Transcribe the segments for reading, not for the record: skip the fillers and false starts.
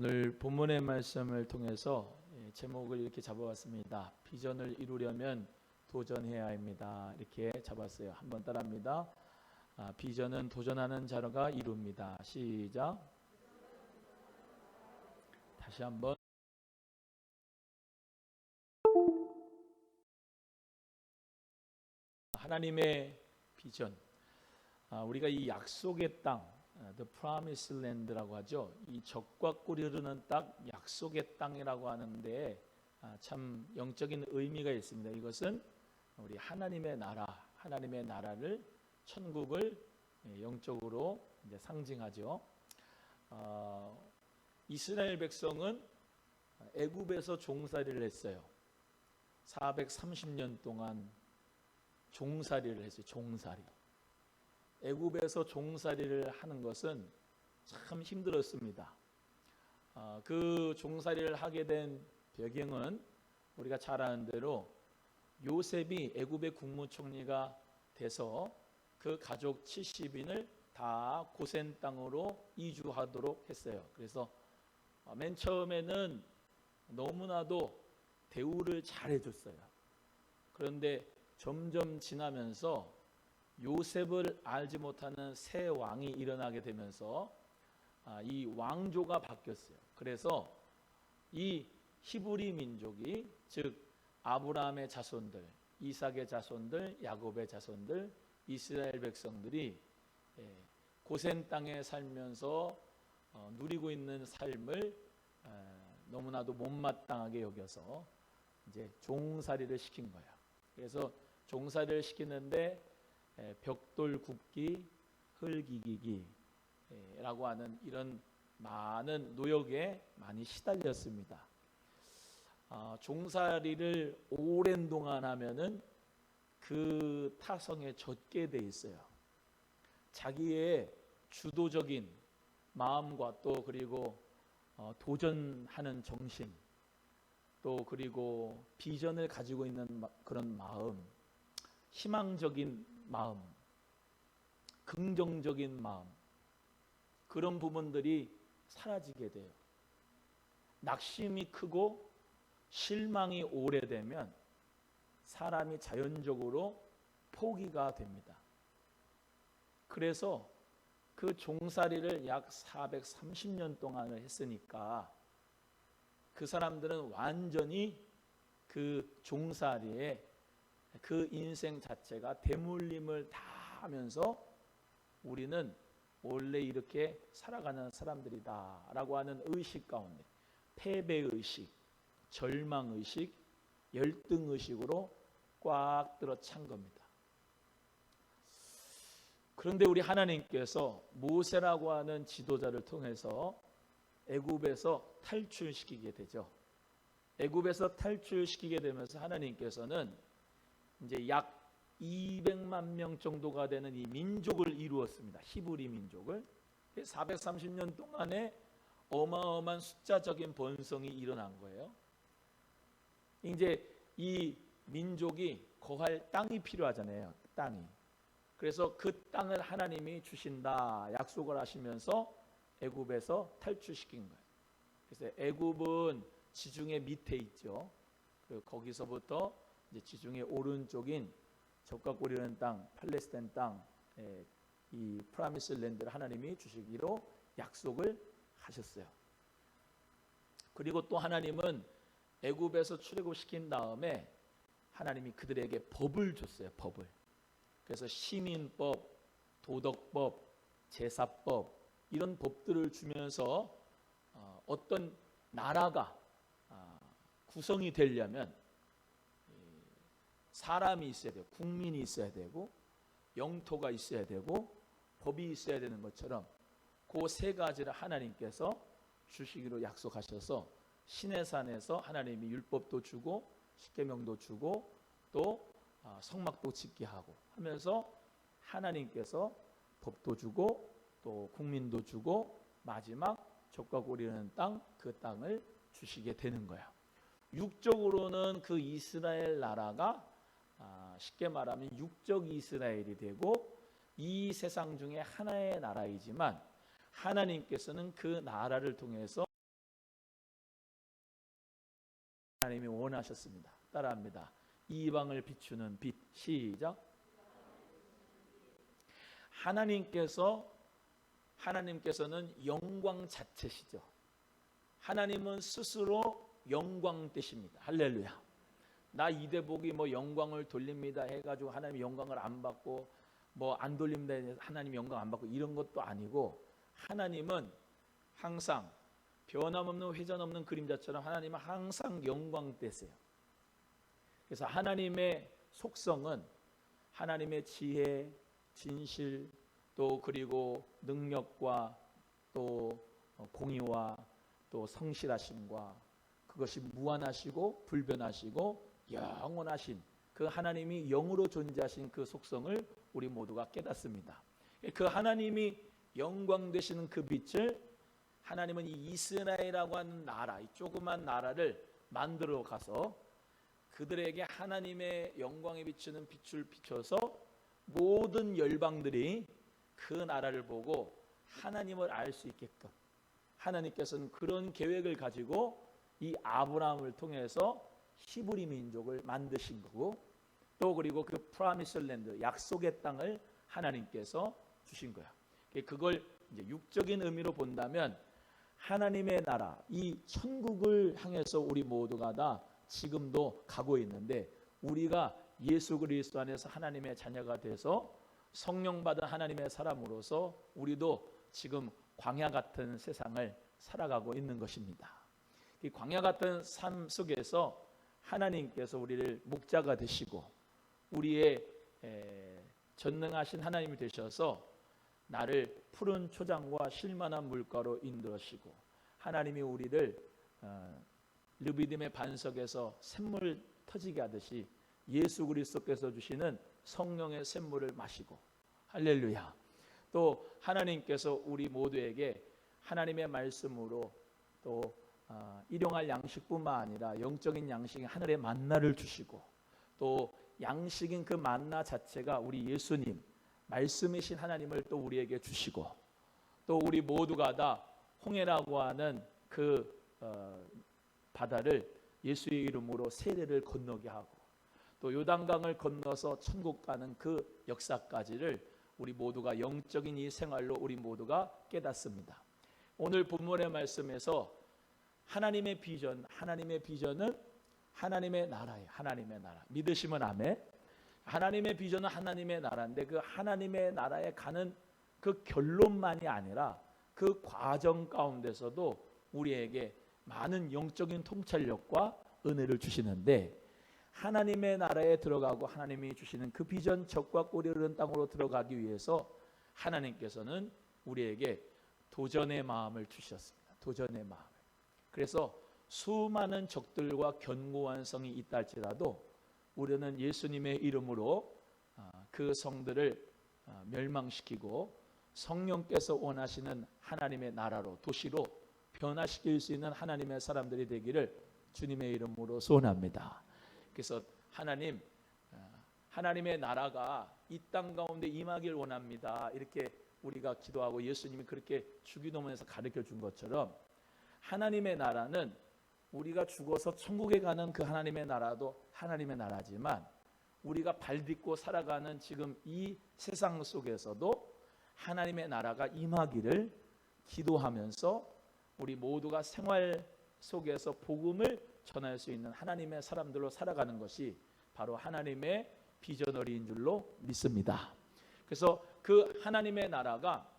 오늘 본문의 말씀을 통해서 제목을 이렇게 잡아봤습니다. 비전을 이루려면 도전해야 합니다. 이렇게 잡았어요. 한번 따라합니다. 비전은 도전하는 자가 이룹니다. 시작. 다시 한번. 하나님의 비전. 우리가 이 약속의 땅, The Promised Land라고 하죠. 이 적과 꿀이 흐르는 땅, 약속의 땅이라고 하는데 참 영적인 의미가 있습니다. 이것은 우리 하나님의 나라, 하나님의 나라를, 천국을 영적으로 이제 상징하죠. 이스라엘 백성은 애굽에서 종살이를 했어요. 430년 동안 종살이를 했어요. 종살이. 애굽에서 종살이를 하는 것은 참 힘들었습니다. 그 종살이를 하게 된 배경은 우리가 잘 아는 대로 요셉이 애굽의 국무총리가 돼서 그 가족 70인을 다 고센 땅으로 이주하도록 했어요. 그래서 맨 처음에는 너무나도 대우를 잘 해줬어요. 그런데 점점 지나면서 요셉을 알지 못하는 새 왕이 일어나게 되면서 이 왕조가 바뀌었어요. 그래서 이 히브리 민족이, 즉 아브라함의 자손들, 이삭의 자손들, 야곱의 자손들, 이스라엘 백성들이 고센 땅에 살면서 누리고 있는 삶을 너무나도 못마땅하게 여겨서 이제 종살이를 시킨 거예요. 그래서 종살이를 시키는데 벽돌 굽기, 흙이기기라고 하는 이런 많은 노역에 많이 시달렸습니다. 종살이를 오랜 동안 하면은 그 타성에 젖게 돼 있어요. 자기의 주도적인 마음과 또 그리고 도전하는 정신, 또 그리고 비전을 가지고 있는 그런 마음, 희망적인 마음, 긍정적인 마음, 그런 부분들이 사라지게 돼요. 낙심이 크고 실망이 오래되면 사람이 자연적으로 포기가 됩니다. 그래서 그 종살이를 약 430년 동안을 했으니까 그 사람들은 완전히 그 종살이에 그 인생 자체가 대물림을 다 하면서 우리는 원래 이렇게 살아가는 사람들이다 라고 하는 의식 가운데 패배의식, 절망의식, 열등의식으로 꽉 들어 찬 겁니다. 그런데 우리 하나님께서 모세라고 하는 지도자를 통해서 애굽에서 탈출시키게 되죠. 애굽에서 탈출시키게 되면서 하나님께서는 이제 약 200만 명 정도가 되는 이 민족을 이루었습니다. 히브리 민족을. 430년 동안에 어마어마한 숫자적인 번성이 일어난 거예요. 이제 이 민족이 거할 땅이 필요하잖아요. 땅이. 그래서 그 땅을 하나님이 주신다 약속을 하시면서 애굽에서 탈출시킨 거예요. 그래서 애굽은 지중해 밑에 있죠. 거기서부터 이제 지중해 오른쪽인 적과 꿀이 흐르는 땅, 팔레스타인 땅, 이 프라미스 랜드를 하나님이 주시기로 약속을 하셨어요. 그리고 또 하나님은 애굽에서 출애굽시킨 다음에 하나님이 그들에게 법을 줬어요. 법을. 그래서 시민법, 도덕법, 제사법 이런 법들을 주면서 어떤 나라가 구성이 되려면 사람이 있어야 되고 국민이 있어야 되고 영토가 있어야 되고 법이 있어야 되는 것처럼 그 세 가지를 하나님께서 주시기로 약속하셔서 시내산에서 하나님이 율법도 주고 십계명도 주고 또 성막도 짓게 하고 하면서 하나님께서 법도 주고 또 국민도 주고 마지막 적과 꿀이 흐르는 땅, 그 땅을 주시게 되는 거예요. 육적으로는 그 이스라엘 나라가 쉽게 말하면 육적 이스라엘이 되고 이 세상 중에 하나의 나라이지만 하나님께서는 그 나라를 통해서 하나님이 원하셨습니다. 따라합니다. 이방을 비추는 빛. 시작. 하나님께서는 영광 자체시죠. 하나님은 스스로 영광 되십니다. 할렐루야. 나 이대복이 뭐 영광을 돌립니다 해가지고 하나님 영광을 안 받고 뭐 안 돌립니다 해서 하나님 영광 안 받고 이런 것도 아니고, 하나님은 항상 변함없는 회전없는 그림자처럼 하나님은 항상 영광 되세요. 그래서 하나님의 속성은 하나님의 지혜, 진실, 또 그리고 능력과 또 공의와 또 성실하심과 그것이 무한하시고 불변하시고 영원하신 그 하나님이 영으로 존재하신 그 속성을 우리 모두가 깨닫습니다. 그 하나님이 영광 되시는 그 빛을 하나님은 이 이스라엘이라고 하는 나라, 이 조그만 나라를 만들어 가서 그들에게 하나님의 영광에 비추는 빛을 비춰서 모든 열방들이 그 나라를 보고 하나님을 알 수 있게끔 하나님께서는 그런 계획을 가지고 이 아브라함을 통해서 히브리 민족을 만드신 거고, 또 그리고 그 프라미스 랜드, 약속의 땅을 하나님께서 주신 거야. 그걸 이제 육적인 의미로 본다면 하나님의 나라, 이 천국을 향해서 우리 모두가 다 지금도 가고 있는데, 우리가 예수 그리스도 안에서 하나님의 자녀가 돼서 성령 받은 하나님의 사람으로서 우리도 지금 광야 같은 세상을 살아가고 있는 것입니다. 이 광야 같은 삶 속에서 하나님께서 우리를 목자가 되시고 우리의 전능하신 하나님이 되셔서 나를 푸른 초장과 쉴만한 물가로 인도하시고, 하나님이 우리를 르비딤의 반석에서 샘물 터지게 하듯이 예수 그리스도께서 주시는 성령의 샘물을 마시고, 할렐루야. 또 하나님께서 우리 모두에게 하나님의 말씀으로 또 일용할 양식뿐만 아니라 영적인 양식인 하늘의 만나를 주시고, 또 양식인 그 만나 자체가 우리 예수님 말씀이신 하나님을 또 우리에게 주시고, 또 우리 모두가 다 홍해라고 하는 그 바다를 예수의 이름으로 세례를 건너게 하고, 또 요단강을 건너서 천국 가는 그 역사까지를 우리 모두가 영적인 이 생활로 우리 모두가 깨닫습니다. 오늘 본문의 말씀에서 하나님의 비전은 하나님의 나라예요. 하나님의 나라. 믿으시면 아멘. 하나님의 비전은 하나님의 나라인데, 그 하나님의 나라에 가는 그 결론만이 아니라 그 과정 가운데서도 우리에게 많은 영적인 통찰력과 은혜를 주시는데, 하나님의 나라에 들어가고 하나님이 주시는 그 비전, 적과 꿀이 흐르는 땅으로 들어가기 위해서 하나님께서는 우리에게 도전의 마음을 주셨습니다. 도전의 마음을. 그래서 수많은 적들과 견고한 성이 있다 할지라도 우리는 예수님의 이름으로 그 성들을 멸망시키고 성령께서 원하시는 하나님의 나라로, 도시로 변화시킬 수 있는 하나님의 사람들이 되기를 주님의 이름으로 소원합니다. 그래서 하나님의 나라가 이 땅 가운데 임하길 원합니다. 이렇게 우리가 기도하고 예수님이 그렇게 주기도문에서 가르쳐 준 것처럼, 하나님의 나라는 우리가 죽어서 천국에 가는 그 하나님의 나라도 하나님의 나라지만, 우리가 발 딛고 살아가는 지금 이 세상 속에서도 하나님의 나라가 임하기를 기도하면서 우리 모두가 생활 속에서 복음을 전할 수 있는 하나님의 사람들로 살아가는 것이 바로 하나님의 비전어리인 줄로 믿습니다. 그래서 그 하나님의 나라가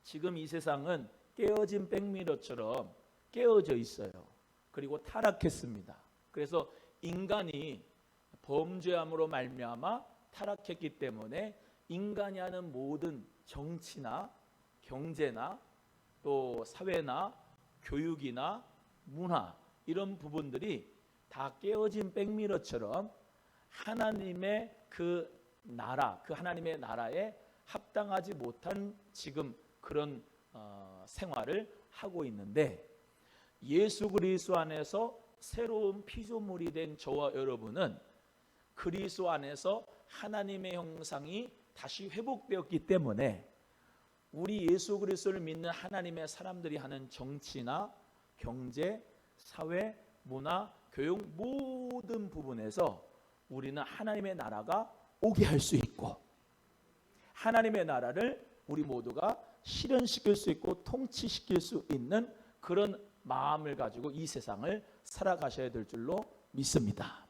지금 이 세상은 깨어진 백미러처럼 깨어져 있어요. 그리고 타락했습니다. 그래서 인간이 범죄함으로 말미암아 타락했기 때문에 인간이 하는 모든 정치나 경제나 또 사회나 교육이나 문화, 이런 부분들이 다 깨어진 백미러처럼 하나님의 그 나라, 그 하나님의 나라에 합당하지 못한 지금 그런 생활을 하고 있는데, 예수 그리스도 안에서 새로운 피조물이 된 저와 여러분은 그리스도 안에서 하나님의 형상이 다시 회복되었기 때문에 우리 예수 그리스도를 믿는 하나님의 사람들이 하는 정치나 경제, 사회, 문화, 교육 모든 부분에서 우리는 하나님의 나라가 오게 할 수 있고 하나님의 나라를 우리 모두가 실현시킬 수 있고 통치시킬 수 있는 그런 마음을 가지고 이 세상을 살아가셔야 될 줄로 믿습니다.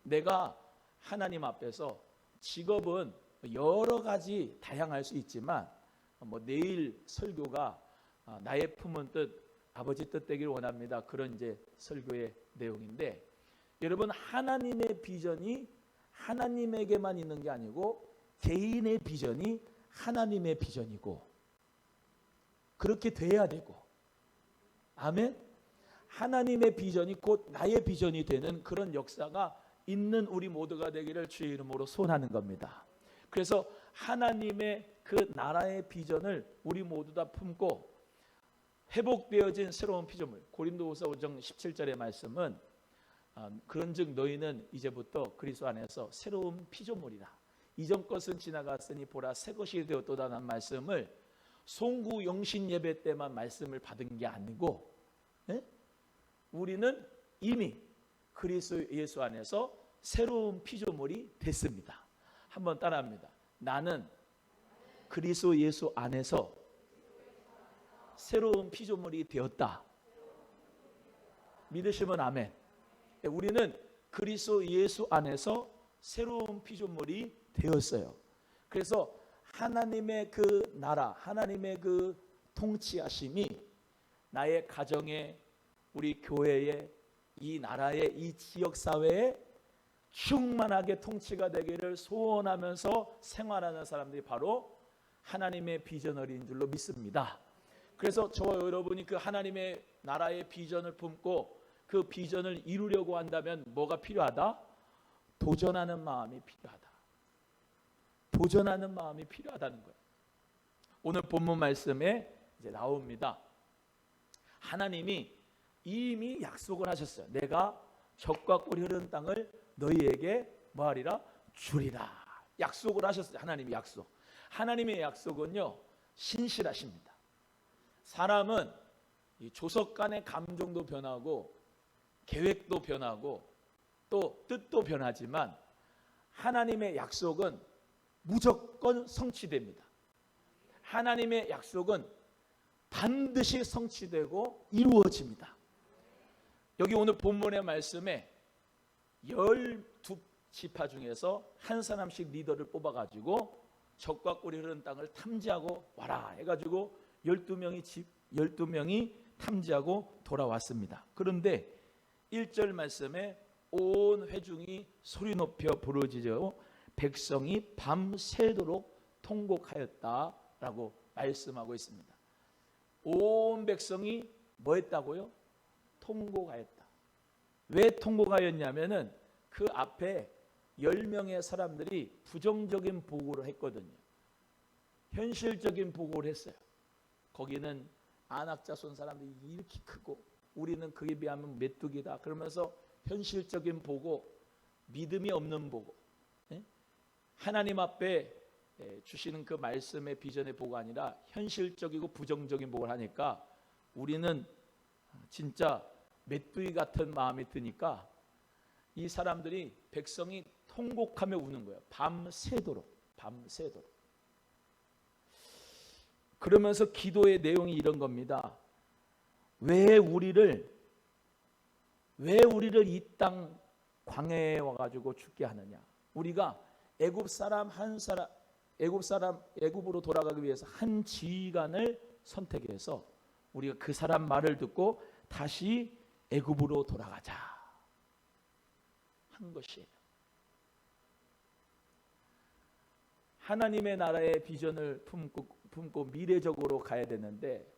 내가 하나님 앞에서 직업은 여러 가지 다양할 수 있지만 내일 설교가 나의 품은 뜻 아버지 뜻 되길 원합니다. 그런 이제 설교의 내용인데 여러분 하나님의 비전이 하나님에게만 있는 게 아니고 개인의 비전이 하나님의 비전이고 그렇게 돼야 되고 아멘. 하나님의 비전이 곧 나의 비전이 되는 그런 역사가 있는 우리 모두가 되기를 주의 이름으로 소원하는 겁니다. 그래서 하나님의 그 나라의 비전을 우리 모두 다 품고 회복되어진 새로운 피조물 고린도후서 5장 17절의 말씀은 그런즉 너희는 이제부터 그리스도 안에서 새로운 피조물이라 이전 것은 지나갔으니 보라 새 것이 되었도다라는 말씀을 송구 영신 예배 때만 말씀을 받은 게 아니고 우리는 이미 그리스도 예수 안에서 새로운 피조물이 됐습니다. 한번 따라합니다. 나는 그리스도 예수 안에서 새로운 피조물이 되었다. 믿으시면 아멘. 우리는 그리스도 예수 안에서 새로운 피조물이 되었어요. 그래서 하나님의 그 나라, 하나님의 그 통치하심이 나의 가정에, 우리 교회에, 이 나라의 이 지역사회에 충만하게 통치가 되기를 소원하면서 생활하는 사람들이 바로 하나님의 비전어리인 줄로 믿습니다. 그래서 저와 여러분이 그 하나님의 나라의 비전을 품고 그 비전을 이루려고 한다면 뭐가 필요하다? 도전하는 마음이 필요하다. 도전하는 마음이 필요하다는 거예요. 오늘 본문 말씀에 이제 나옵니다. 하나님이 이미 약속을 하셨어요. 내가 젖과 꿀이 흐르는 땅을 너희에게 뭐하리라? 주리라. 약속을 하셨어요. 하나님이 약속. 하나님의 약속은요 신실하십니다. 사람은 이 조석 간의 감정도 변하고 계획도 변하고 또 뜻도 변하지만 하나님의 약속은 무조건 성취됩니다. 하나님의 약속은 반드시 성취되고 이루어집니다. 여기 오늘 본문의 말씀에 12지파 중에서 한 사람씩 리더를 뽑아가지고 젖과 꿀이 흐르는 땅을 탐지하고 와라 해가지고 12명이 탐지하고 돌아왔습니다. 그런데 1절 말씀에 온 회중이 소리 높여 부르짖어 백성이 밤새도록 통곡하였다라고 말씀하고 있습니다. 온 백성이 뭐 했다고요? 통곡하였다. 왜 통곡하였냐면은 그 앞에 10명의 사람들이 부정적인 보고를 했거든요. 현실적인 보고를 했어요. 거기는 안악자손 사람들이 이렇게 크고 우리는 그에 비하면 메뚜기다. 그러면서 현실적인 보고, 믿음이 없는 보고, 하나님 앞에 주시는 그 말씀의 비전의 보고가 아니라 현실적이고 부정적인 보고를 하니까 우리는 진짜 메뚜기 같은 마음이 드니까 이 사람들이 백성이 통곡하며 우는 거예요. 밤새도록. 그러면서 기도의 내용이 이런 겁니다. 왜 우리를 이 땅 광야에 와가지고 죽게 하느냐? 우리가 애굽으로 돌아가기 위해서 한 지휘관을 선택해서 우리가 그 사람 말을 듣고 다시 애굽으로 돌아가자 한 것이에요. 하나님의 나라의 비전을 품고 미래적으로 가야 되는데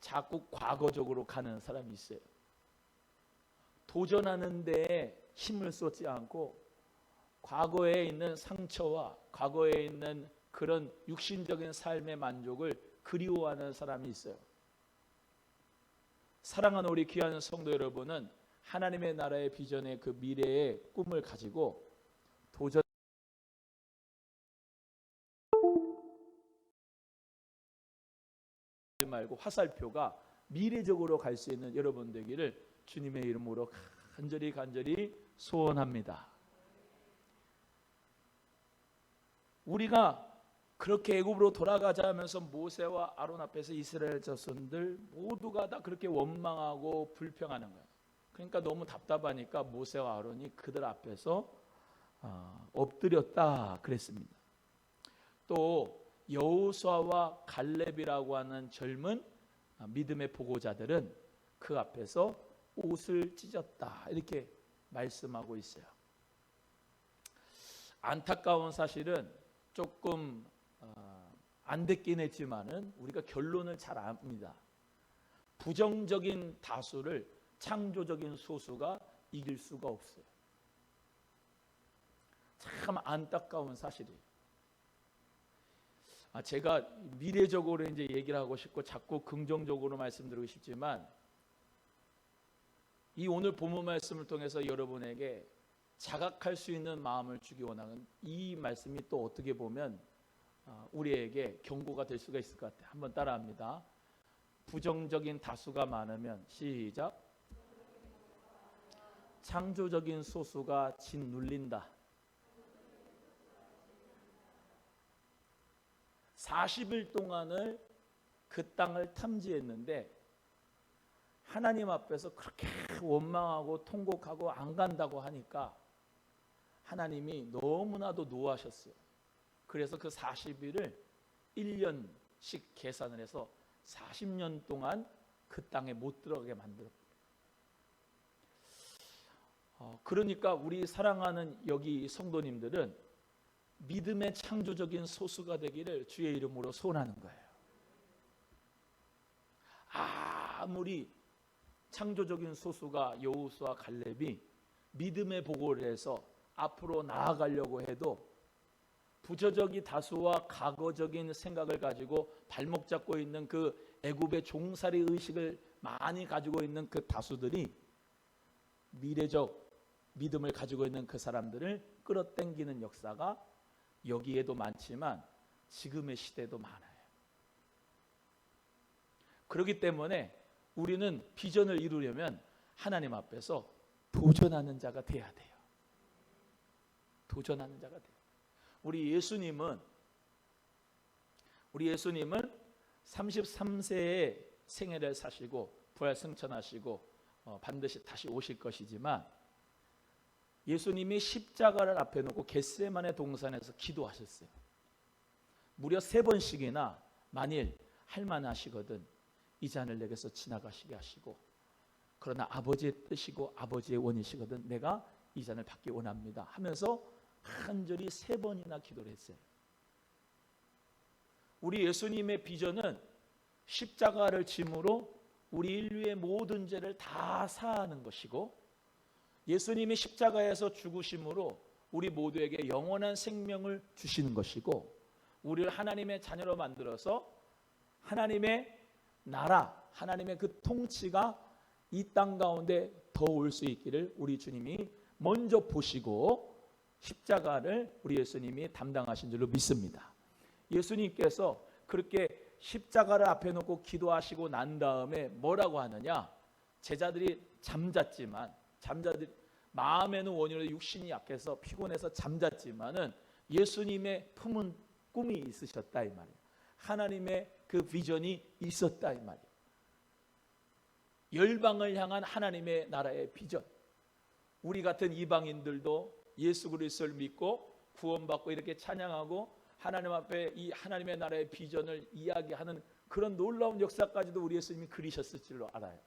자꾸 과거적으로 가는 사람이 있어요. 도전하는 데에 힘을 쏟지 않고 과거에 있는 상처와 과거에 있는 그런 육신적인 삶의 만족을 그리워하는 사람이 있어요. 사랑하는 우리 귀한 성도 여러분은 하나님의 나라의 비전의 그 미래의 꿈을 가지고 도전 말고 화살표가 미래적으로 갈 수 있는 여러분 되기를 주님의 이름으로 간절히 소원합니다. 우리가 그렇게 애굽으로 돌아가자 하면서 모세와 아론 앞에서 이스라엘 자손들 모두가 다 그렇게 원망하고 불평하는 거예요. 그러니까 너무 답답하니까 모세와 아론이 그들 앞에서 엎드렸다 그랬습니다. 또 여호수아와 갈렙이라고 하는 젊은 믿음의 보고자들은 그 앞에서 옷을 찢었다 이렇게 말씀하고 있어요. 안타까운 사실은 조금 안 됐긴 했지만은 우리가 결론을 잘 압니다. 부정적인 다수를 창조적인 소수가 이길 수가 없어요. 참 안타까운 사실이에요. 제가 미래적으로 이제 얘기를 하고 싶고 자꾸 긍정적으로 말씀드리고 싶지만 이 오늘 본문 말씀을 통해서 여러분에게 자각할 수 있는 마음을 주기 원하는 이 말씀이 또 어떻게 보면 우리에게 경고가 될 수가 있을 것 같아요. 한번 따라합니다. 부정적인 다수가 많으면 시작. 창조적인 소수가 짓눌린다. 40일 동안을 그 땅을 탐지했는데 하나님 앞에서 그렇게 원망하고 통곡하고 안 간다고 하니까 하나님이 너무나도 노하셨어요. 그래서 그 40일을 1년씩 계산을 해서 40년 동안 그 땅에 못 들어가게 만들었어요. 그러니까 우리 사랑하는 여기 성도님들은 믿음의 창조적인 소수가 되기를 주의 이름으로 소원하는 거예요. 아무리 창조적인 소수가 여호수아 갈렙이 믿음의 보고를 해서 앞으로 나아가려고 해도 부정적인 다수와 과거적인 생각을 가지고 발목 잡고 있는 그 애굽의 종살이 의식을 많이 가지고 있는 그 다수들이 미래적 믿음을 가지고 있는 그 사람들을 끌어당기는 역사가 여기에도 많지만 지금의 시대도 많아요. 그렇기 때문에 우리는 비전을 이루려면 하나님 앞에서 도전하는 자가 돼야 돼요. 도전하는 자가 돼요. 우리 예수님은 33세의 생애를 사시고 부활 승천하시고 반드시 다시 오실 것이지만 예수님이 십자가를 앞에 놓고 겟세마네 동산에서 기도하셨어요. 무려 3번씩이나 만일 할만하시거든 이 잔을 내게서 지나가시게 하시고 그러나 아버지의 뜻이고 아버지의 원이시거든 내가 이 잔을 받기 원합니다 하면서 간절히 3번이나 기도를 했어요. 우리 예수님의 비전은 십자가를 짐으로 우리 인류의 모든 죄를 다 사하는 것이고 예수님이 십자가에서 죽으심으로 우리 모두에게 영원한 생명을 주시는 것이고 우리를 하나님의 자녀로 만들어서 하나님의 나라, 하나님의 그 통치가 이 땅 가운데 더 올 수 있기를 우리 주님이 먼저 보시고 십자가를 우리 예수님이 담당하신 줄로 믿습니다. 예수님께서 그렇게 십자가를 앞에 놓고 기도하시고 난 다음에 뭐라고 하느냐? 제자들이 잠잤지만 마음에는 원인으로 육신이 약해서 피곤해서 잠잤지만은 예수님의 품은 꿈이 있으셨다 이 말이에요. 하나님의 그 비전이 있었다 이 말이에요. 열방을 향한 하나님의 나라의 비전. 우리 같은 이방인들도 예수 그리스도를 믿고 구원받고 이렇게 찬양하고 하나님 앞에 이 하나님의 나라의 비전을 이야기하는 그런 놀라운 역사까지도 우리 예수님이 그리셨을 줄로 알아요.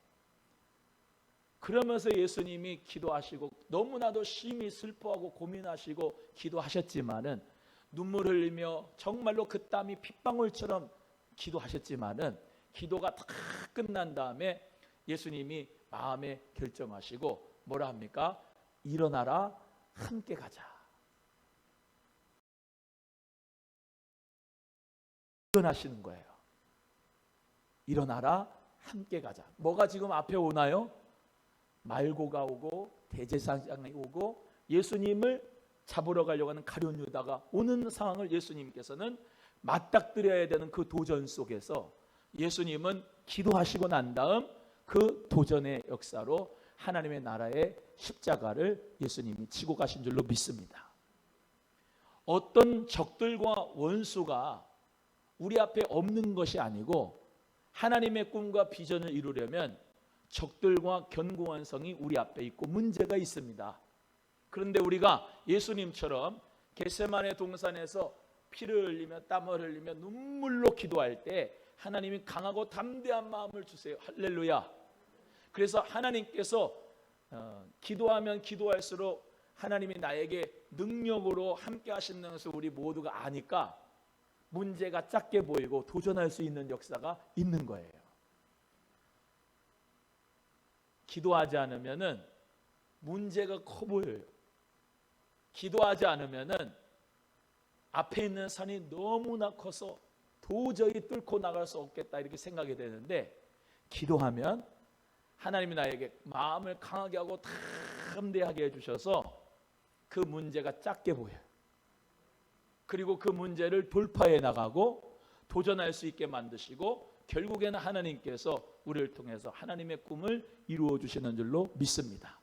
그러면서 예수님이 기도하시고 너무나도 심히 슬퍼하고 고민하시고 기도하셨지만은 눈물 흘리며 정말로 그 땀이 핏방울처럼 기도하셨지만은 기도가 다 끝난 다음에 예수님이 마음에 결정하시고 뭐라 합니까? 일어나라 함께 가자. 일어나시는 거예요. 일어나라 함께 가자. 뭐가 지금 앞에 오나요? 말고가 오고 대제사장이 오고 예수님을 잡으러 가려고 하는 가룟 유다가 오는 상황을 예수님께서는 맞닥뜨려야 되는 그 도전 속에서 예수님은 기도하시고 난 다음 그 도전의 역사로 하나님의 나라의 십자가를 예수님이 지고 가신 줄로 믿습니다. 어떤 적들과 원수가 우리 앞에 없는 것이 아니고 하나님의 꿈과 비전을 이루려면 적들과 견고한 성이 우리 앞에 있고 문제가 있습니다. 그런데 우리가 예수님처럼 겟세마네 동산에서 피를 흘리며 땀을 흘리며 눈물로 기도할 때 하나님이 강하고 담대한 마음을 주세요. 할렐루야. 그래서 하나님께서 기도하면 기도할수록 하나님이 나에게 능력으로 함께 하시는 것을 우리 모두가 아니까 문제가 작게 보이고 도전할 수 있는 역사가 있는 거예요. 기도하지 않으면은 문제가 커 보여요. 기도하지 않으면은 앞에 있는 산이 너무나 커서 도저히 뚫고 나갈 수 없겠다 이렇게 생각이 되는데, 기도하면 하나님이 나에게 마음을 강하게 하고 담대하게 해주셔서 그 문제가 작게 보여요. 그리고 그 문제를 돌파해 나가고 도전할 수 있게 만드시고 결국에는 하나님께서 우리를 통해서 하나님의 꿈을 이루어 주시는 줄로 믿습니다.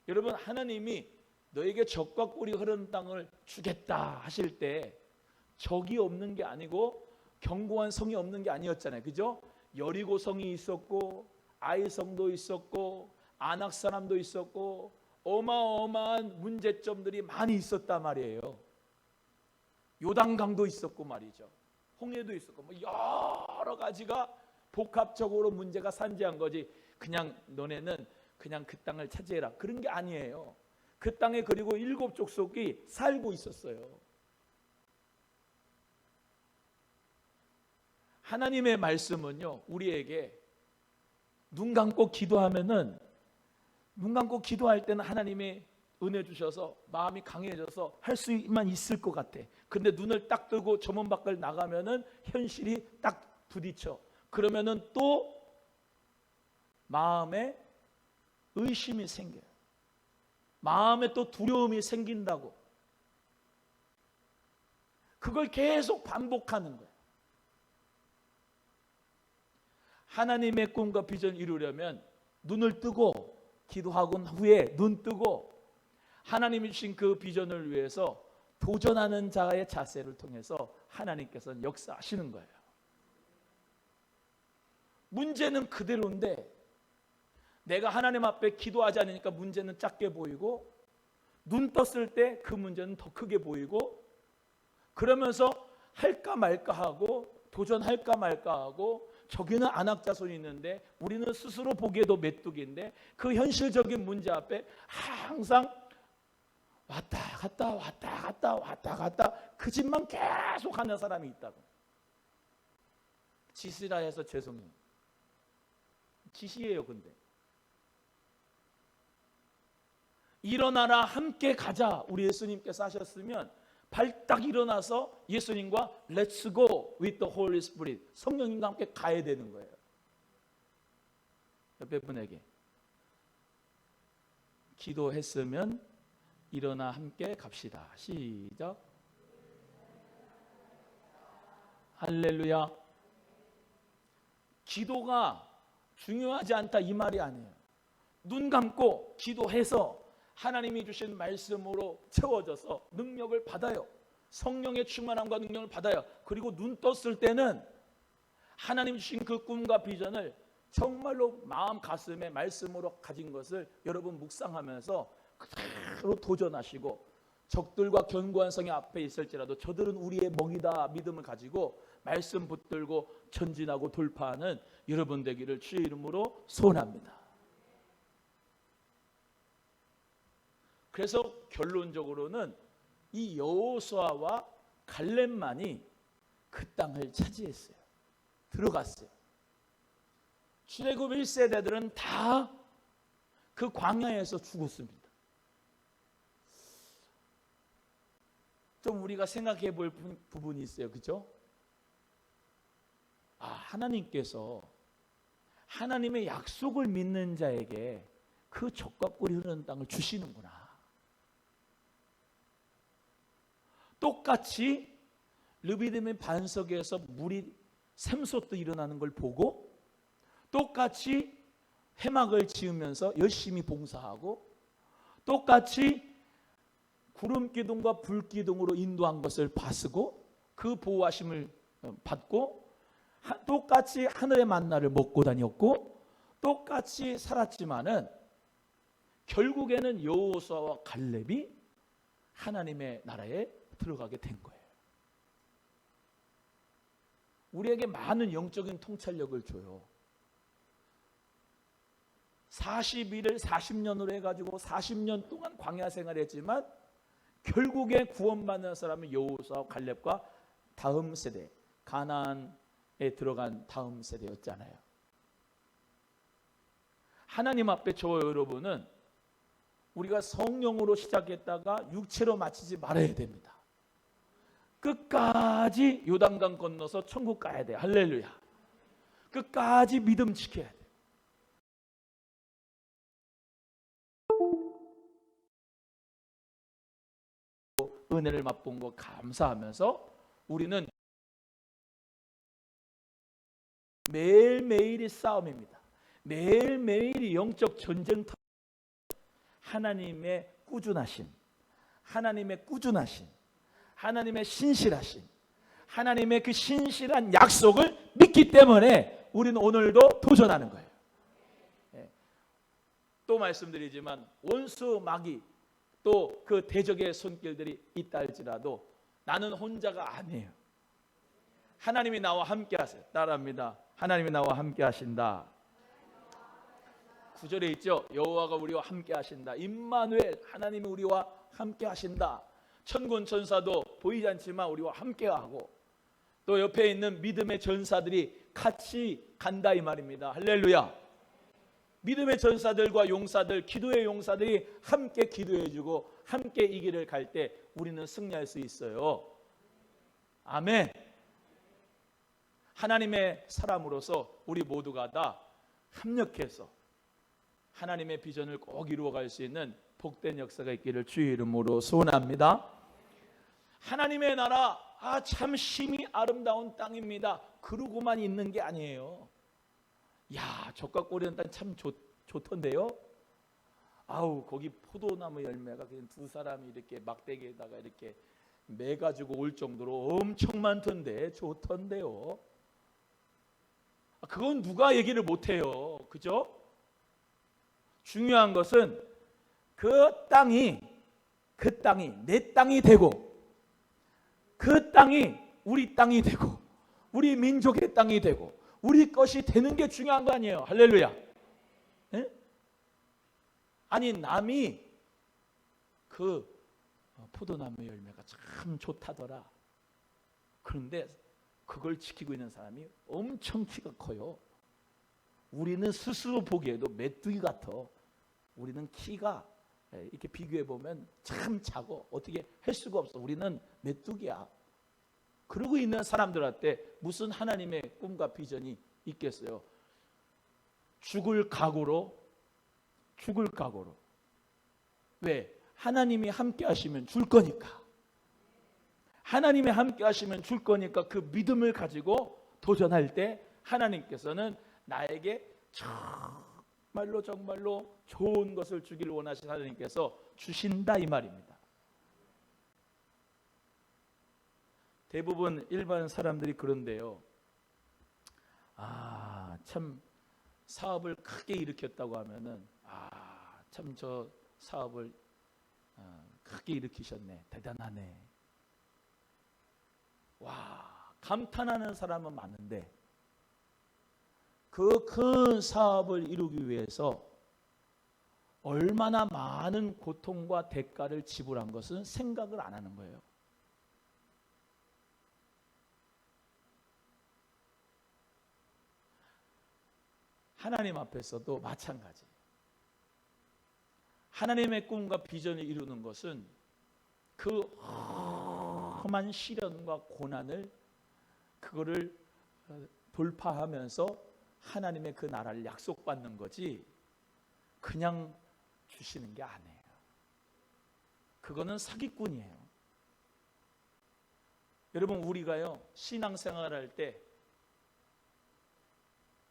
여러분, 하나님이 너에게 적과 꿀이 흐르는 땅을 주겠다 하실 때 적이 없는 게 아니고 견고한 성이 없는 게 아니었잖아요. 그죠? 여리고 성이 있었고 아이성도 있었고 아낙 사람도 있었고 어마어마한 문제점들이 많이 있었단 말이에요. 요단강도 있었고 말이죠. 홍해도 있었고 뭐 여러 가지가 복합적으로 문제가 산재한 거지, 그냥 너네는 그냥 그 땅을 차지해라 그런 게 아니에요. 그 땅에 그리고 7 족속이 살고 있었어요. 하나님의 말씀은요, 우리에게 눈 감고 기도하면은, 눈 감고 기도할 때는 하나님이 은혜 주셔서 마음이 강해져서 할 수만 있을 것 같아. 근데 눈을 딱 뜨고 저 문 밖을 나가면은 현실이 딱 부딪혀. 그러면은 또 마음에 의심이 생겨요. 마음에 또 두려움이 생긴다고. 그걸 계속 반복하는 거예요. 하나님의 꿈과 비전을 이루려면 눈을 뜨고 기도하고 후에 눈 뜨고 하나님이 주신 그 비전을 위해서 도전하는 자의 자세를 통해서 하나님께서는 역사하시는 거예요. 문제는 그대로인데 내가 하나님 앞에 기도하지 않으니까 문제는 작게 보이고 눈 떴을 때 그 문제는 더 크게 보이고, 그러면서 할까 말까 하고 도전할까 말까 하고, 저기는 안악자손이 있는데 우리는 스스로 보기에도 메뚜기인데 그 현실적인 문제 앞에 항상 왔다 갔다 왔다 갔다 왔다 갔다 그 집만 계속 하는 사람이 있다고. 짓이라 해서 죄송해요. 짓이에요. 근데 일어나라 함께 가자 우리 예수님께서 하셨으면 발딱 일어나서 예수님과 Let's go with the Holy Spirit, 성령님과 함께 가야 되는 거예요. 옆에 분에게 기도했으면 일어나 함께 갑시다. 시작. 할렐루야. 기도가 중요하지 않다 이 말이 아니에요. 눈 감고 기도해서 하나님이 주신 말씀으로 채워져서 능력을 받아요. 성령의 충만함과 능력을 받아요. 그리고 눈 떴을 때는 하나님 주신 그 꿈과 비전을 정말로 마음 가슴에 말씀으로 가진 것을 여러분 묵상하면서 그대로 도전하시고, 적들과 견고한 성의 앞에 있을지라도 저들은 우리의 멍이다 믿음을 가지고 말씀 붙들고 전진하고 돌파하는 여러분 되기를 주의 이름으로 소원합니다. 그래서 결론적으로는 이 여호수아와 갈렙만이 그 땅을 차지했어요. 들어갔어요. 출애굽 1세대들은 다 그 광야에서 죽었습니다. 좀 우리가 생각해 볼 부분이 있어요. 그죠? 하나님께서 하나님의 약속을 믿는 자에게 그 적과 꿀이 흐르는 땅을 주시는구나. 똑같이 르비딤의 반석에서 물이 샘솟듯 일어나는 걸 보고, 똑같이 해막을 지으면서 열심히 봉사하고 똑같이 구름 기둥과 불 기둥으로 인도한 것을 봤고 그 보호하심을 받고 똑같이 하늘의 만나를 먹고 다녔고 똑같이 살았지만은 결국에는 여호수아와 갈렙이 하나님의 나라에 들어가게 된 거예요. 우리에게 많은 영적인 통찰력을 줘요. 40일을 40년으로 해가지고 40년 동안 광야 생활했지만 결국에 구원받는 사람은 여호수아와 갈렙과 다음 세대, 가나안에 들어간 다음 세대였잖아요. 하나님 앞에 저와 여러분은 우리가 성령으로 시작했다가 육체로 마치지 말아야 됩니다. 끝까지 요단강 건너서 천국 가야 돼. 할렐루야. 끝까지 믿음 지켜야 돼. 은혜를 맛본 거 감사하면서 우리는 매일매일이 싸움입니다. 매일매일이 영적 전쟁터. 하나님의 꾸준하심, 하나님의 꾸준하심, 하나님의 신실하심, 하나님의 그 신실한 약속을 믿기 때문에 우리는 오늘도 도전하는 거예요. 또 말씀드리지만 원수 마귀 또 그 대적의 손길들이 있다 할지라도 나는 혼자가 아니에요. 하나님이 나와 함께 하세요. 따라합니다. 하나님이 나와 함께 하신다. 9절에 있죠. 여호와가 우리와 함께 하신다. 임마누엘, 하나님이 우리와 함께 하신다. 천군 천사도 보이지 않지만 우리와 함께 하고 또 옆에 있는 믿음의 전사들이 같이 간다 이 말입니다. 할렐루야. 믿음의 전사들과 용사들, 기도의 용사들이 함께 기도해주고 함께 이 길을 갈 때 우리는 승리할 수 있어요. 아멘. 하나님의 사람으로서 우리 모두가 다 합력해서 하나님의 비전을 꼭 이루어갈 수 있는 복된 역사가 있기를 주의 이름으로 소원합니다. 하나님의 나라, 참 심히 아름다운 땅입니다. 그러고만 있는 게 아니에요. 야, 적각고리는 땅 참 좋던데요. 아우, 거기 포도나무 열매가 그냥 두 사람이 이렇게 막대기에다가 이렇게 매가지고 올 정도로 엄청 많던데 좋던데요. 그건 누가 얘기를 못해요. 그죠? 중요한 것은 그 땅이 내 땅이 되고 그 땅이 우리 땅이 되고 우리 민족의 땅이 되고 우리 것이 되는 게 중요한 거 아니에요. 할렐루야. 에? 아니 남이 그 포도나무 열매가 참 좋다더라. 그런데 그걸 지키고 있는 사람이 엄청 키가 커요. 우리는 스스로 보기에도 메뚜기 같아. 우리는 키가 이렇게 비교해 보면 참 작고 어떻게 할 수가 없어. 우리는 메뚜기야. 그러고 있는 사람들한테 무슨 하나님의 꿈과 비전이 있겠어요? 죽을 각오로. 왜? 하나님이 함께 하시면 줄 거니까. 하나님이 함께 하시면 줄 거니까 그 믿음을 가지고 도전할 때 하나님께서는 나에게 정말로 좋은 것을 주기를 원하시는 하나님께서 주신다 이 말입니다. 대부분 일반 사람들이 그런데요. 참 사업을 크게 일으켰다고 하면은 참 저 사업을 크게 일으키셨네. 대단하네. 와, 감탄하는 사람은 많은데 그 큰 사업을 이루기 위해서 얼마나 많은 고통과 대가를 지불한 것은 생각을 안 하는 거예요. 하나님 앞에서도 마찬가지. 하나님의 꿈과 비전을 이루는 것은 그 험한 시련과 고난을 그거를 돌파하면서 하나님의 그 나라를 약속받는 거지 그냥 주시는 게 아니에요. 그거는 사기꾼이에요. 여러분 우리가요 신앙생활할 때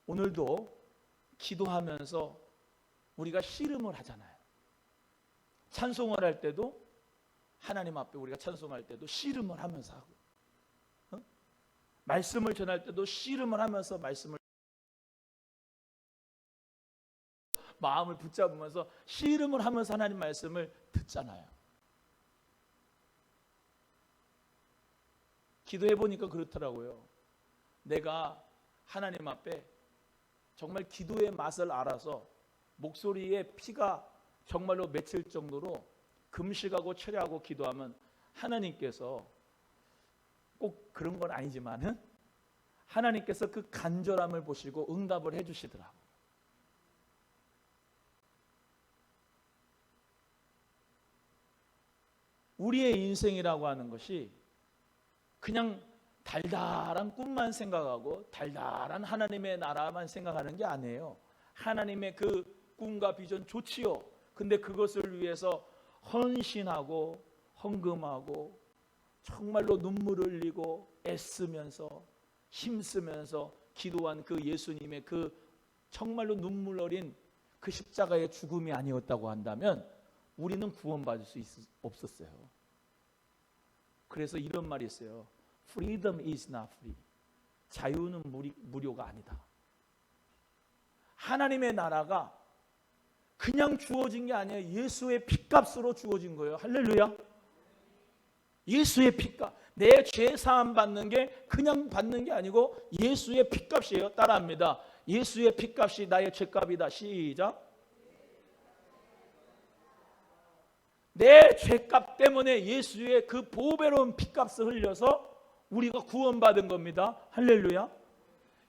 오늘도 기도하면서 우리가 씨름을 하잖아요. 찬송을 할 때도 하나님 앞에 우리가 찬송할 때도 씨름을 하면서 하고, 말씀을 전할 때도 씨름을 하면서 말씀을 마음을 붙잡으면서 씨름을 하면서 하나님 말씀을 듣잖아요. 기도해 보니까 그렇더라고요. 내가 하나님 앞에 정말 기도의 맛을 알아서 목소리에 피가 정말로 맺힐 정도로 금식하고 철야하고 기도하면 하나님께서 꼭 그런 건 아니지만은 하나님께서 그 간절함을 보시고 응답을 해주시더라고요. 우리의 인생이라고 하는 것이 그냥 달달한 꿈만 생각하고 달달한 하나님의 나라만 생각하는 게 아니에요. 하나님의 그 꿈과 비전 좋지요. 근데 그것을 위해서 헌신하고 헌금하고 정말로 눈물을 흘리고 애쓰면서 힘쓰면서 기도한 그 예수님의 그 정말로 눈물 어린 그 십자가의 죽음이 아니었다고 한다면 우리는 구원받을 수 없었어요. 그래서 이런 말이 있어요. Freedom is not free. 자유는 무료가 아니다. 하나님의 나라가 그냥 주어진 게 아니에요. 예수의 핏값으로 주어진 거예요. 할렐루야. 예수의 핏값. 내 죄 사함 받는 게 그냥 받는 게 아니고 예수의 핏값이에요. 따라합니다. 예수의 핏값이 나의 죄값이다. 시작. 내 죄값 때문에 예수의 그 보배로운 핏값을 흘려서 우리가 구원받은 겁니다. 할렐루야.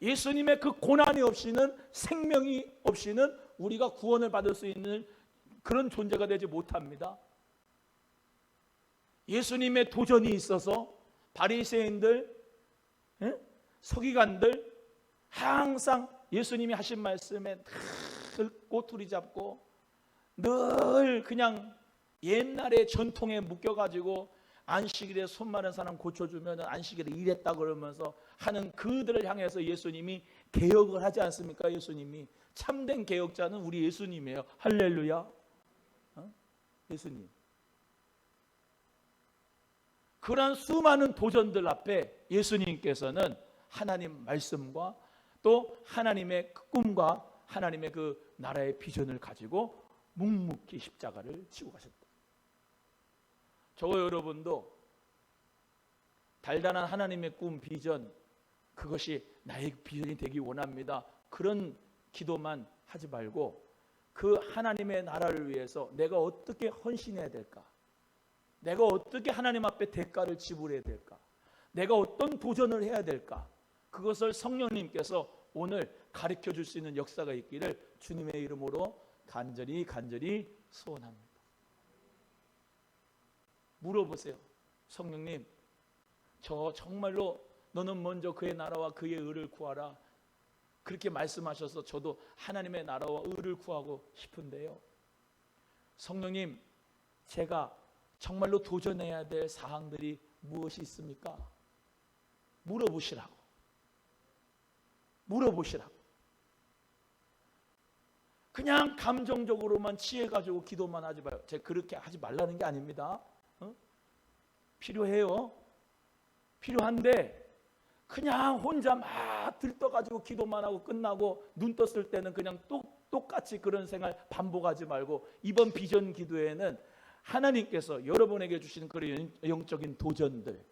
예수님의 그 고난이 없이는, 생명이 없이는 우리가 구원을 받을 수 있는 그런 존재가 되지 못합니다. 예수님의 도전이 있어서 바리새인들, 서기관들 항상 예수님이 하신 말씀에 늘 꼬투리 잡고 늘 그냥 옛날의 전통에 묶여가지고 안식일에 손 마른 사람 고쳐주면 안식일에 일했다 그러면서 하는 그들을 향해서 예수님이 개혁을 하지 않습니까? 예수님이 참된 개혁자는 우리 예수님이에요. 할렐루야. 예수님. 그런 수많은 도전들 앞에 예수님께서는 하나님 말씀과 또 하나님의 꿈과 하나님의 그 나라의 비전을 가지고 묵묵히 십자가를 지고 가셨다. 저와 여러분도 달달한 하나님의 꿈, 비전, 그것이 나의 비전이 되기 원합니다. 그런 기도만 하지 말고 그 하나님의 나라를 위해서 내가 어떻게 헌신해야 될까? 내가 어떻게 하나님 앞에 대가를 지불해야 될까? 내가 어떤 도전을 해야 될까? 그것을 성령님께서 오늘 가르쳐 줄 수 있는 역사가 있기를 주님의 이름으로 간절히 소원합니다. 물어보세요. 성령님, 저 정말로 너는 먼저 그의 나라와 그의 의를 구하라. 그렇게 말씀하셔서 저도 하나님의 나라와 의를 구하고 싶은데요. 성령님, 제가 정말로 도전해야 될 사항들이 무엇이 있습니까? 물어보시라고. 그냥 감정적으로만 취해가지고 기도만 하지 말고, 제가 그렇게 하지 말라는 게 아닙니다. 필요해요. 필요한데 그냥 혼자 막 들떠가지고 기도만 하고 끝나고 눈 떴을 때는 그냥 똑같이 그런 생활 반복하지 말고 이번 비전 기도에는 하나님께서 여러분에게 주시는 그런 영적인 도전들,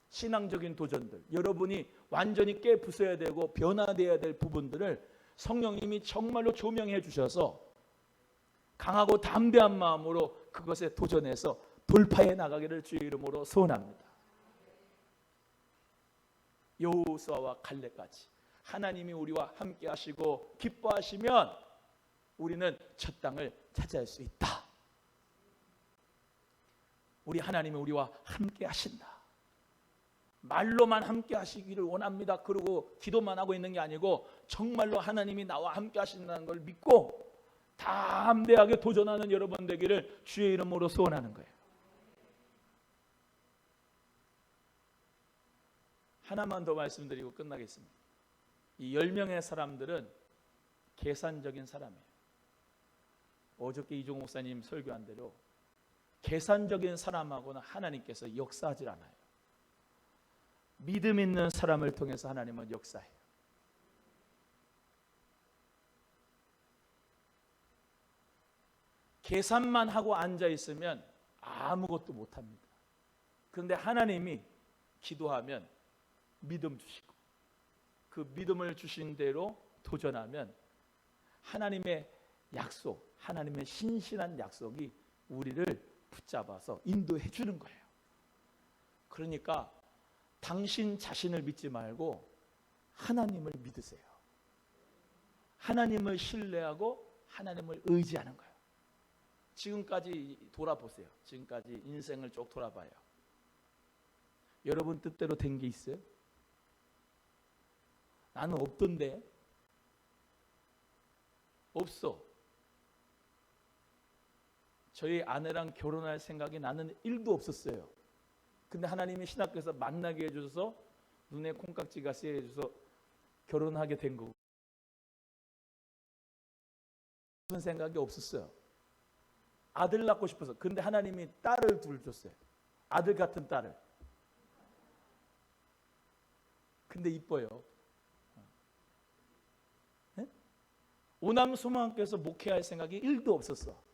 신앙적인 도전들, 여러분이 완전히 깨부숴야 되고 변화되어야 될 부분들을 성령님이 정말로 조명해 주셔서 강하고 담대한 마음으로 그것에 도전해서 돌파해 나가기를 주의 이름으로 소원합니다. 여호수아와 갈렙같이 하나님이 우리와 함께 하시고 기뻐하시면 우리는 첫 땅을 차지할 수 있다. 우리 하나님이 우리와 함께 하신다. 말로만 함께 하시기를 원합니다. 그리고 기도만 하고 있는 게 아니고 정말로 하나님이 나와 함께 하신다는 걸 믿고 담대하게 도전하는 여러분 되기를 주의 이름으로 소원하는 거예요. 하나만 더 말씀드리고 끝나겠습니다. 이 10명의 사람들은 계산적인 사람이에요. 어저께 이종호 목사님 설교한 대로 계산적인 사람하고는 하나님께서 역사하지 않아요. 믿음 있는 사람을 통해서 하나님은 역사해요. 계산만 하고 앉아 있으면 아무것도 못합니다. 그런데 하나님이 기도하면 믿음 주시고 그 믿음을 주신 대로 도전하면 하나님의 약속, 하나님의 신실한 약속이 우리를 붙잡아서 인도해 주는 거예요. 그러니까 당신 자신을 믿지 말고 하나님을 믿으세요. 하나님을 신뢰하고 하나님을 의지하는 거예요. 지금까지 돌아보세요. 지금까지 인생을 쭉 돌아봐요. 여러분 뜻대로 된 게 있어요? 나는 없던데. 없어. 저희 아내랑 결혼할 생각이 나는 1도 없었어요. 근데 하나님이 신학교에서 만나게 해주셔서 눈에 콩깍지가 씌어져서 결혼하게 된 거고, 무슨 생각이 없었어요. 아들 낳고 싶어서. 근데 하나님이 딸을 둘 줬어요. 아들 같은 딸을. 근데 이뻐요. 네? 오남소망교에서 목회할 생각이 1도 없었어.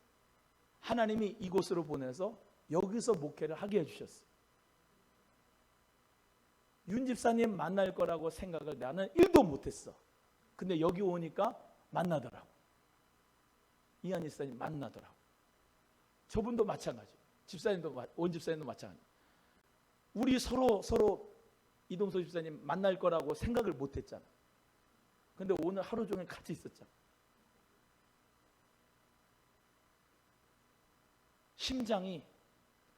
하나님이 이곳으로 보내서 여기서 목회를 하게 해주셨어. 윤 집사님 만날 거라고 생각을 나는 1도 못했어. 근데 여기 오니까 만나더라고. 이한희 집사님 만나더라고. 저분도 마찬가지. 집사님도, 온 집사님도 마찬가지. 우리 서로 이동서 집사님 만날 거라고 생각을 못했잖아. 근데 오늘 하루 종일 같이 있었잖아.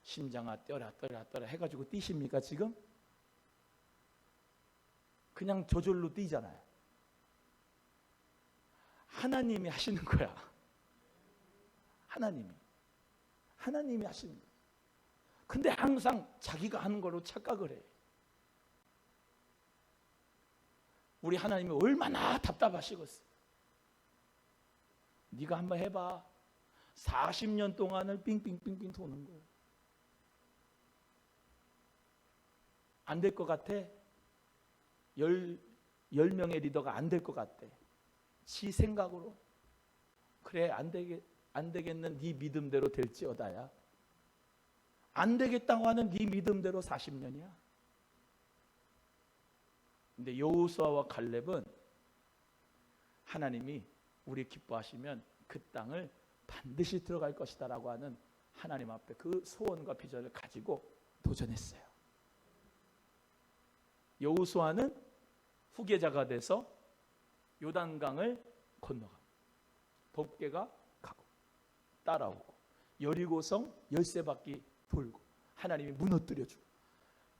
심장아 뛰어라 해가지고 뛰십니까 지금? 그냥 저절로 뛰잖아요. 하나님이 하시는 거야. 하나님이 하시는 거야. 근데 항상 자기가 하는 거로 착각을 해. 우리 하나님이 얼마나 답답하시겠어요. 네가 한번 해봐. 40년 동안을 빙빙빙빙 도는 거예요. 안 될 것 같아? 10명의 리더가 안 될 것 같대. 지 생각으로. 그래, 안 되겠는 네 믿음대로 될지어다야. 안 되겠다고 하는 네 믿음대로 40년이야. 근데 여호수아와 갈렙은 하나님이 우리 기뻐하시면 그 땅을 반드시 들어갈 것이다 라고 하는 하나님 앞에 그 소원과 비전을 가지고 도전했어요. 여호수아는 후계자가 돼서 요단강을 건너가 법궤가 가고 따라오고 여리고성 13바퀴 돌고 하나님이 무너뜨려주고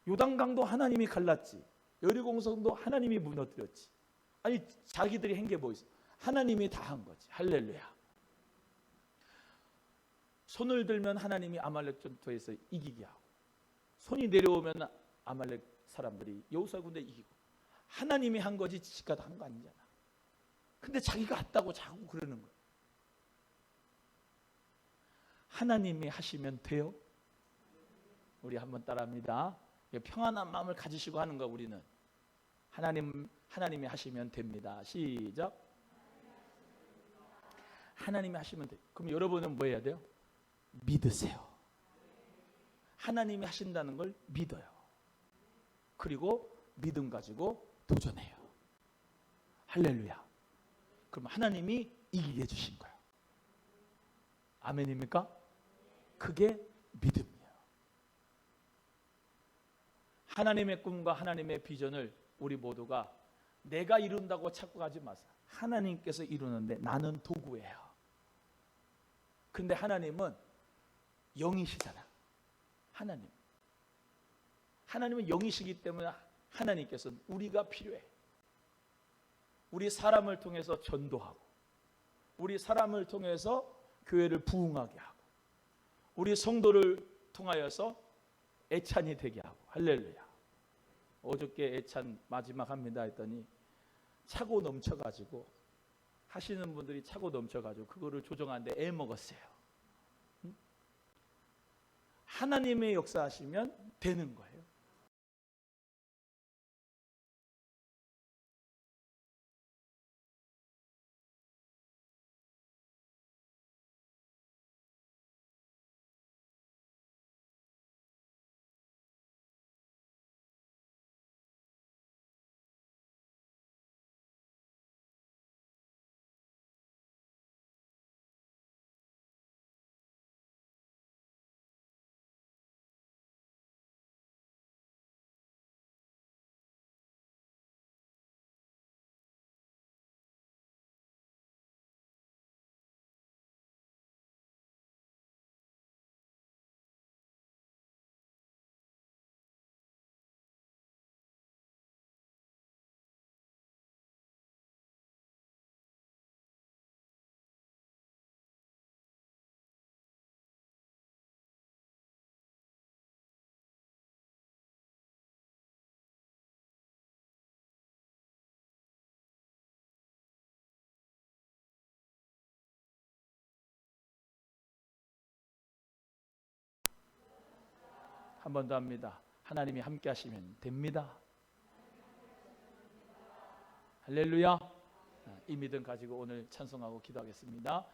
요단강도 하나님이 갈랐지, 여리고성도 하나님이 무너뜨렸지. 아니 자기들이 한 게 뭐 있어? 하나님이 다 한 거지. 할렐루야. 손을 들면 하나님이 아말렉 전투에서 이기게 하고, 손이 내려오면 아말렉 사람들이 여호수아 군대 이기고, 하나님이 한 거지 지가 한 거 아니잖아. 근데 자기가 했다고 자꾸 그러는 거야. 하나님이 하시면 돼요. 우리 한번 따라합니다. 평안한 마음을 가지시고 하는 거. 우리는 하나님이 하시면 됩니다. 시작. 하나님이 하시면 돼요. 그럼 여러분은 뭐 해야 돼요? 믿으세요. 하나님이 하신다는 걸 믿어요. 그리고 믿음 가지고 도전해요. 할렐루야. 그럼 하나님이 이기게 해주신 거예요. 아멘입니까? 그게 믿음이에요. 하나님의 꿈과 하나님의 비전을 우리 모두가 내가 이룬다고 착각하지 마세요. 하나님께서 이루는데 나는 도구예요. 근데 하나님은 영이시잖아. 하나님은 영이시기 때문에 하나님께서는 우리가 필요해. 우리 사람을 통해서 전도하고, 우리 사람을 통해서 교회를 부흥하게 하고, 우리 성도를 통하여서 애찬이 되게 하고. 할렐루야. 어저께 애찬 마지막 합니다 했더니 차고 넘쳐가지고 하시는 분들이 차고 넘쳐가지고 그거를 조정하는데 애 먹었어요. 응? 하나님의 역사하시면 되는 거예요. 한 번 더 합니다. 하나님이 함께 하시면 됩니다. 할렐루야. 이 믿음 가지고 오늘 찬송하고 기도하겠습니다.